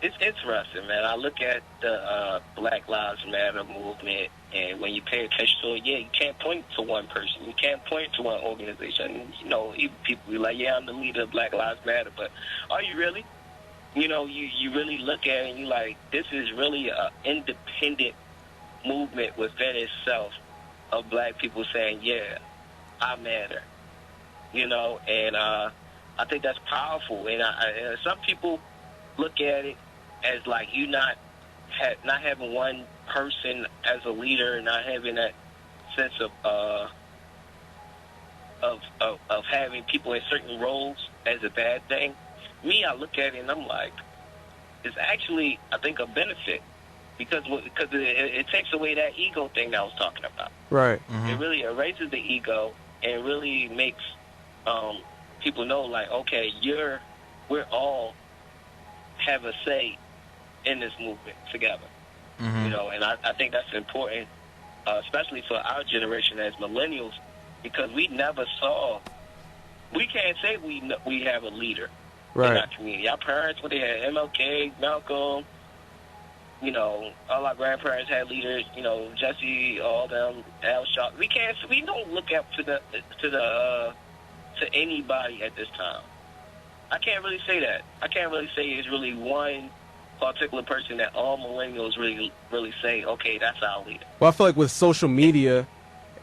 it's interesting, man. I look at the Black Lives Matter movement, and when you pay attention to it, yeah, you can't point to one person. You can't point to one organization. You know, even people be like, yeah, I'm the leader of Black Lives Matter, but are you really? You know, you really look at it and you like, this is really an independent movement within itself of black people saying, yeah, I matter. You know, and I think that's powerful. And some people look at it as like you not having one person as a leader, not having that sense of having people in certain roles as a bad thing. Me, I look at it and I'm like, it's actually, I think, a benefit because it takes away that ego thing that I was talking about. Right. Mm-hmm. It really erases the ego and really makes people know, like, okay, we're all have a say in this movement together. Mm-hmm. You know, and I think that's important, especially for our generation as millennials, because we never saw. We can't say we have a leader in our community. Our parents, when they had MLK, Malcolm, you know, all our grandparents had leaders. You know, Jesse, all them, Al Shaw. We don't look up to anybody at this time. I can't really say that. I can't really say it's really one particular person that all millennials really say, okay, that's our leader. Well, I feel like with social media,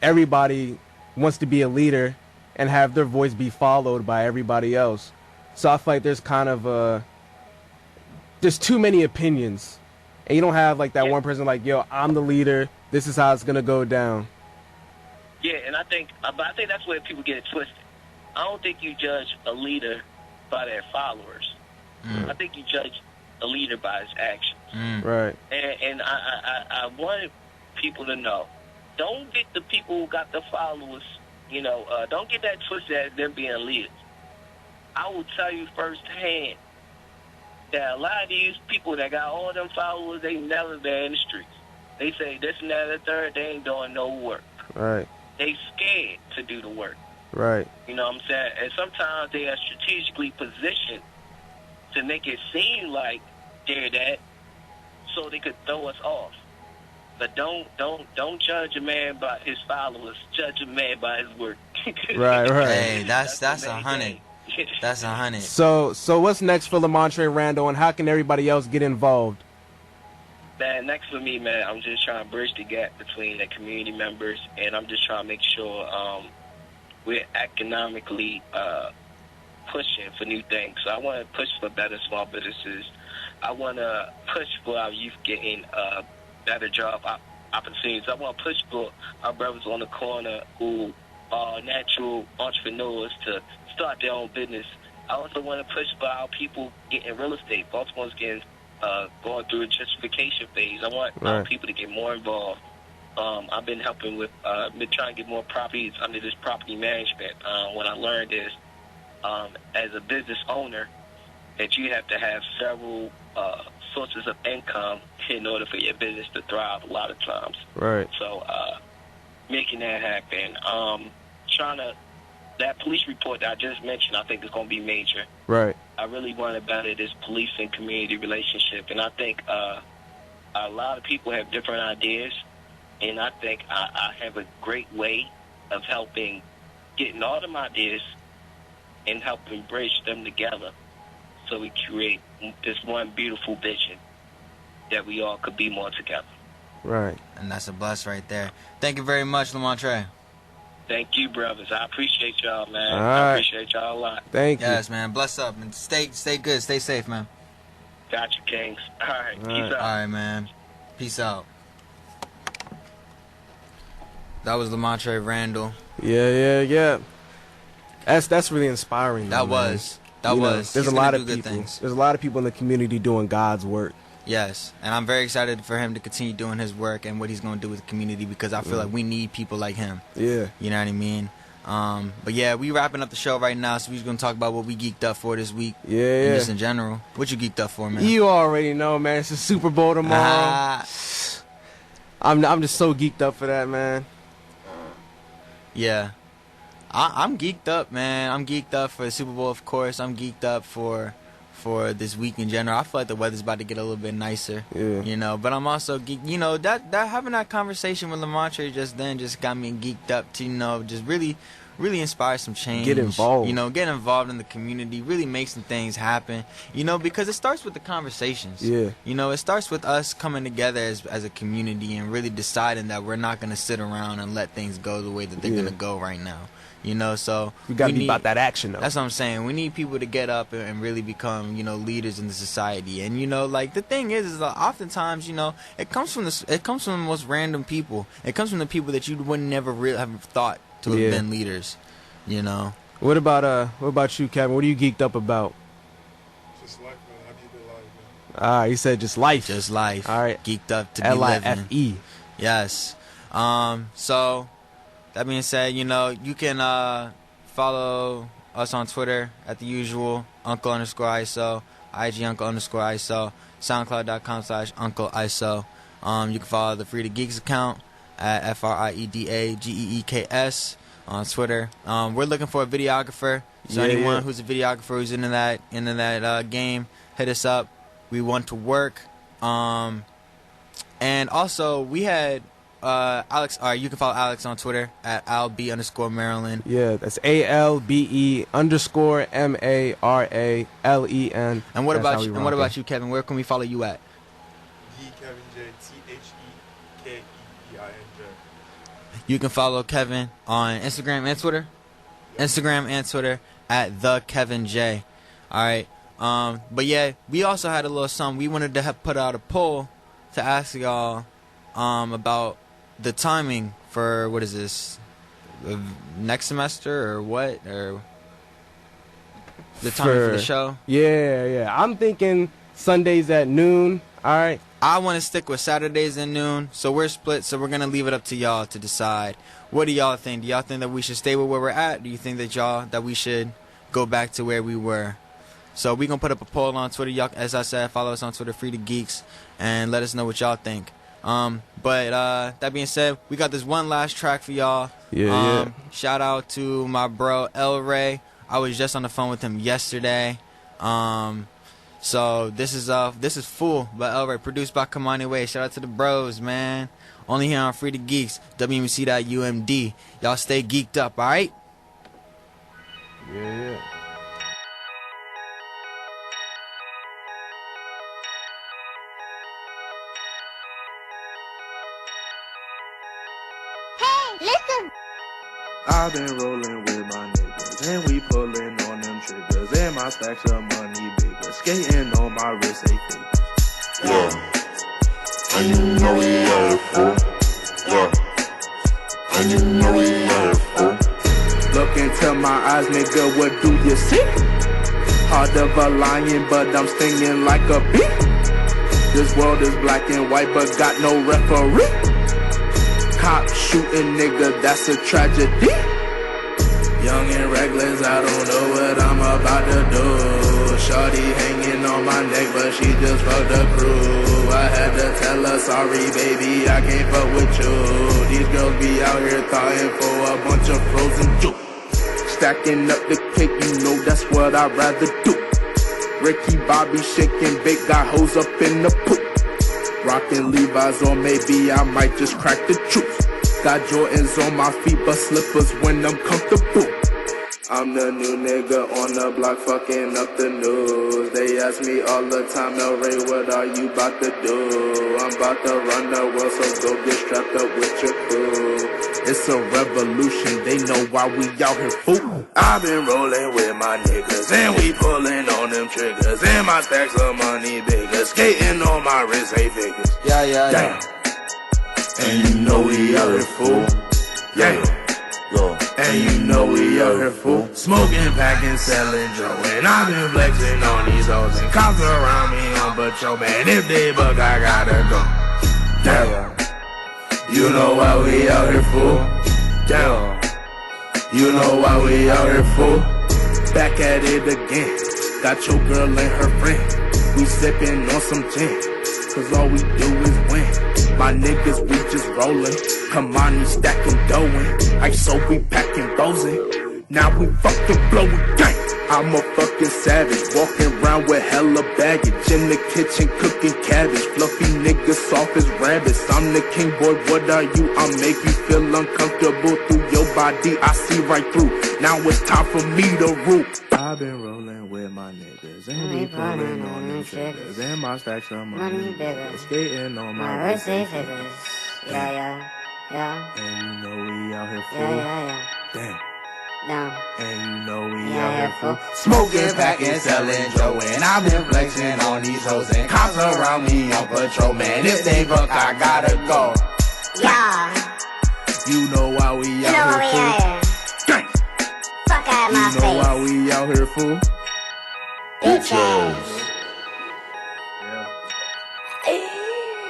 everybody wants to be a leader and have their voice be followed by everybody else. So I feel like there's kind of there's too many opinions, and you don't have like that one person like, yo, I'm the leader. This is how it's gonna go down. Yeah, and I think that's where people get it twisted. I don't think you judge a leader by their followers. I think you judge a leader by his actions. Right. And I wanted people to know, don't get the people who got the followers, don't get that twisted as them being leaders. I will tell you firsthand that a lot of these people that got all them followers, they never been in the streets. They say this and that and the third, they ain't doing no work. Right. They scared to do the work. Right. You know what I'm saying? And sometimes they are strategically positioned to make it seem like they're that, so they could throw us off. But don't judge a man by his followers. Judge a man by his work. Right. Hey, that's 100. That's 100. So what's next for Lamontre Randall, and how can everybody else get involved? Man, next for me, man, I'm just trying to bridge the gap between the community members, and I'm just trying to make sure we're economically pushing for new things. So I want to push for better small businesses. I want to push for our youth getting better job opportunities. I want to push for our brothers on the corner who are natural entrepreneurs to start their own business. I also want to push for our people getting real estate. Baltimore's going through a gentrification phase. I want our people to get more involved. I've been helping with been trying to get more properties under this property management. What I learned is, as a business owner, that you have to have several sources of income in order for your business to thrive a lot of times. Right. So making that happen. That police report that I just mentioned, I think is going to be major. Right. I really want to better this police and community relationship, and I think a lot of people have different ideas, and I think I have a great way of helping getting all them ideas and helping bridge them together so we create this one beautiful vision that we all could be more together. Right. And that's a bus right there. Thank you very much, Lamontre. Thank you, brothers. I appreciate y'all, man. All I right. appreciate y'all a lot. Thank you. Yes, man. Bless up and stay good. Stay safe, man. Got you, Kings. All right. Peace out. All right, man. Peace out. That was Lamontre Randall. Yeah. That's really inspiring. That was. There's He's a lot gonna of do good people. things. There's a lot of people in the community doing God's work. Yes, and I'm very excited for him to continue doing his work and what he's going to do with the community, because I feel like we need people like him. Yeah. You know what I mean? But yeah, we wrapping up the show right now, so we're going to talk about what we geeked up for this week. Yeah. And just in general. What you geeked up for, man? You already know, man. It's the Super Bowl tomorrow. I'm just so geeked up for that, man. Yeah. I'm geeked up, man. I'm geeked up for the Super Bowl, of course. I'm geeked up for this week in general. I feel like the weather's about to get a little bit nicer. Yeah. But I'm also geeked. That having that conversation with Lamontre just then just got me geeked up to, just really inspire some change. Get involved. Get involved in the community, really make some things happen. Because it starts with the conversations. Yeah. It starts with us coming together as a community and really deciding that we're not going to sit around and let things go the way that they're going to go right now. So we gotta be about that action, though. That's what I'm saying. We need people to get up and really become, leaders in the society. And the thing is that oftentimes, it comes from the most random people. It comes from the people that you would never really have thought to have been leaders. What about you, Kevin? What are you geeked up about? Just life, man. How do you do life, man? All right, you said just life. Just life. All right. Geeked up to be LIFE. living. Yes. So that being said, you can follow us on Twitter at the usual, Uncle_ISO, IG Uncle_ISO, SoundCloud.com/Uncle Iso. You can follow the Frieda Geeks account at FRIEDAGEEKS on Twitter. We're looking for a videographer. So anyone who's a videographer who's into that game, hit us up. We want to work. And also we had Alex. All right, you can follow Alex on Twitter at ALB_Maralen. Yeah, that's ALBE_MARALEN. And what about you? And what about you, Kevin? Where can we follow you at? KevinJ, THEKEVINJ. You can follow Kevin on Instagram and Twitter. Instagram and Twitter at @TheKevinJ. All right. But yeah, we also had a little something. We wanted to put out a poll to ask y'all about the timing for, what is this, next semester or what, or the timing for the show. Yeah. I'm thinking Sundays at noon. All right. I want to stick with Saturdays at noon, so we're split, so we're going to leave it up to y'all to decide. What do y'all think? Do y'all think that we should stay with where we're at? Do you think that we should go back to where we were? So we're going to put up a poll on Twitter. Y'all, as I said, follow us on Twitter, Frieda Geeks, and let us know what y'all think. But that being said, we got this one last track for y'all. Yeah. Shout out to my bro, El Ray. I was just on the phone with him yesterday. So this is Fool by El Ray, produced by Kamani Way. Shout out to the bros, man. Only here on Frieda Geeks, WMC.UMD. Y'all stay geeked up, all right? Yeah. Listen. I've been rolling with my niggas, and we pulling on them triggers, and my stacks of money bigger, skating on my wrist, they figures. Yeah. And you know we out here for. Yeah. And you know we out here for. Look into my eyes, nigga, what do you see? Heart of a lion, but I'm stinging like a bee. This world is black and white, but got no referee. Cop shooting, nigga, that's a tragedy. Young and reckless, I don't know what I'm about to do. Shorty hanging on my neck, but she just fucked the crew. I had to tell her, sorry baby, I can't fuck with you. These girls be out here thawing for a bunch of frozen juice. Stacking up the cake, you know that's what I'd rather do. Ricky Bobby shaking big, got hoes up in the poop. Rockin' Levi's, or maybe I might just crack the truth. Got Jordans on my feet, but slippers when I'm comfortable. I'm the new nigga on the block, fucking up the news. They ask me all the time, El Ray, what are you about to do? I'm about to run the world, so go get strapped up with your crew. It's a revolution, they know why we out here, fool. I've been rolling with my niggas, and we pulling on them triggers, and my stacks of money bigger, skating on my wrist, hey figures. Yeah. And you know we out here, fool. Yeah. And you know we out here, fool. Smoking, packing, selling Joe. And I've been flexing on these hoes. And cops around me on patrol. Man, if they buck, I gotta go. Damn. You know why we out here, fool. Damn. You know why we out here, fool. Back at it again. Got your girl and her friend. We sipping on some gin. Cause all we do is win. My niggas, we just rollin'. Kamani stacking doughin'. Iso, we packing bosin'. Now we fucking blowin' gang. I'm a fucking savage, walking around with hella baggage. In the kitchen cooking cabbage. Fluffy niggas soft as rabbits. I'm the king, boy, what are you? I'll make you feel uncomfortable through your body. I see right through. Now it's time for me to rule. I've been rolling with my niggas, and we pulling on them triggers, and my stacks of money bigger, skating on my wrist, they figures. Yeah. And you know we out here for. Yeah. Damn. Down. And you know we out here for. Smoking, packing, selling Joe, and I've been flexing on these hoes, and cops around me on patrol. Man, if they buck, I gotta go. Yeah. You know why we out here, fool. Gang. Fuck out my face. You know why we out here, fool. Bitch ass.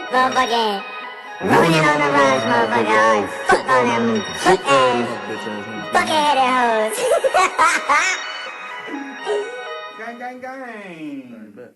Motherfucking rolling on the roads, motherfucker. Fuck on them foot ass. Bucket-headed hoes. Gang.